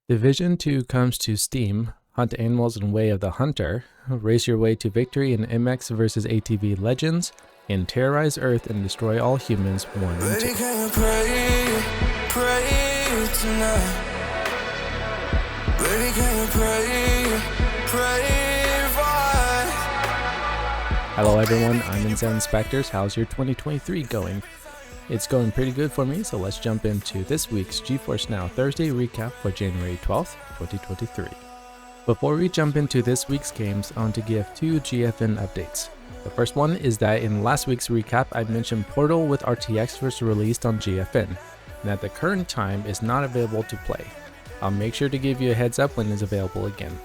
Division 2 comes to Steam. Hunt animals in Way of the Hunter, race your way to victory in MX vs ATV Legends, and terrorize Earth and destroy all humans 1 and 2. Hello everyone, I'm Insan Specters. How's your 2023 going? It's going pretty good for me, so let's jump into this week's GeForce Now Thursday recap for January 12th, 2023. Before we jump into this week's games, I want to give 2 GFN updates. The first one is that in last week's recap, I mentioned Portal with RTX was released on GFN, and at the current time is not available to play. I'll make sure to give you a heads up when it's available again.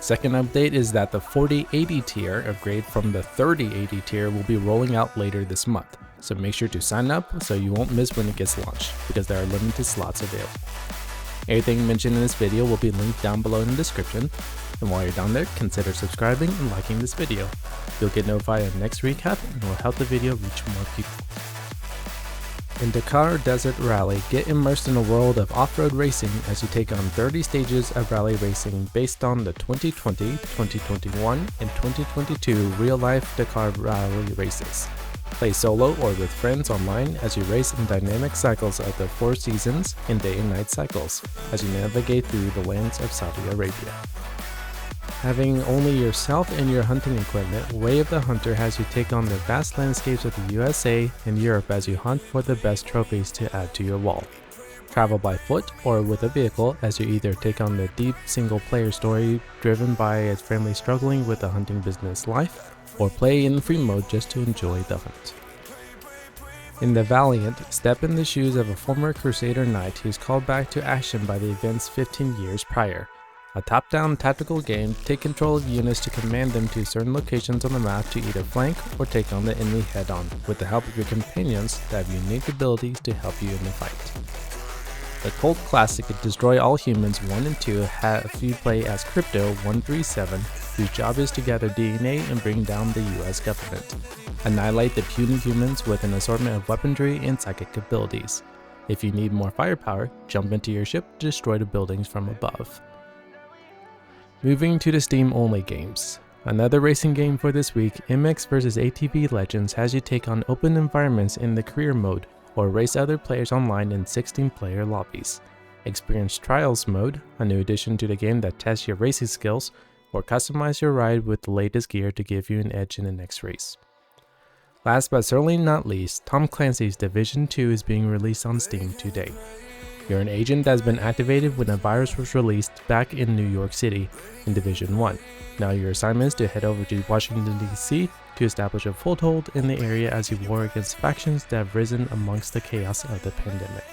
Second update is that the 4080 tier upgrade from the 3080 tier will be rolling out later this month, so make sure to sign up so you won't miss when it gets launched, because there are limited slots available. Everything mentioned in this video will be linked down below in the description, and while you're down there, consider subscribing and liking this video. You'll get notified of the next recap and will help the video reach more people. In Dakar Desert Rally, get immersed in a world of off-road racing as you take on 30 stages of rally racing based on the 2020, 2021, and 2022 real-life Dakar Rally races. Play solo or with friends online as you race in dynamic cycles of the 4 seasons and day and night cycles as you navigate through the lands of Saudi Arabia. Having only yourself and your hunting equipment, Way of the Hunter has you take on the vast landscapes of the USA and Europe as you hunt for the best trophies to add to your wall. Travel by foot or with a vehicle as you either take on the deep single-player story driven by a family struggling with the hunting business life, or play in free mode just to enjoy the hunt. In the Valiant, step in the shoes of a former Crusader Knight who's called back to action by the events 15 years prior. A top-down tactical game, take control of units to command them to certain locations on the map to either flank or take on the enemy head-on, with the help of your companions that have unique abilities to help you in the fight. The cult classic Destroy All Humans 1 and 2 have you play as Crypto 137, whose job is to gather DNA and bring down the US government. Annihilate the puny humans with an assortment of weaponry and psychic abilities. If you need more firepower, jump into your ship to destroy the buildings from above. Moving to the Steam-only games. Another racing game for this week, MX vs ATV Legends has you take on open environments in the career mode, or race other players online in 16-player lobbies. Experience Trials mode, a new addition to the game that tests your racing skills, or customize your ride with the latest gear to give you an edge in the next race. Last but certainly not least, Tom Clancy's Division 2 is being released on Steam today. You're an agent that's been activated when a virus was released back in New York City in Division 1. Now your assignment is to head over to Washington, D.C. to establish a foothold in the area as you war against factions that have risen amongst the chaos of the pandemic.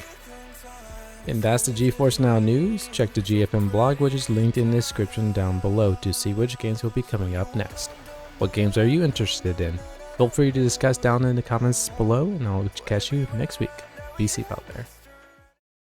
And that's the GeForce Now news. Check the GFN blog, which is linked in the description down below, to see which games will be coming up next. What games are you interested in? Feel free to discuss down in the comments below, and I'll catch you next week. Be safe out there.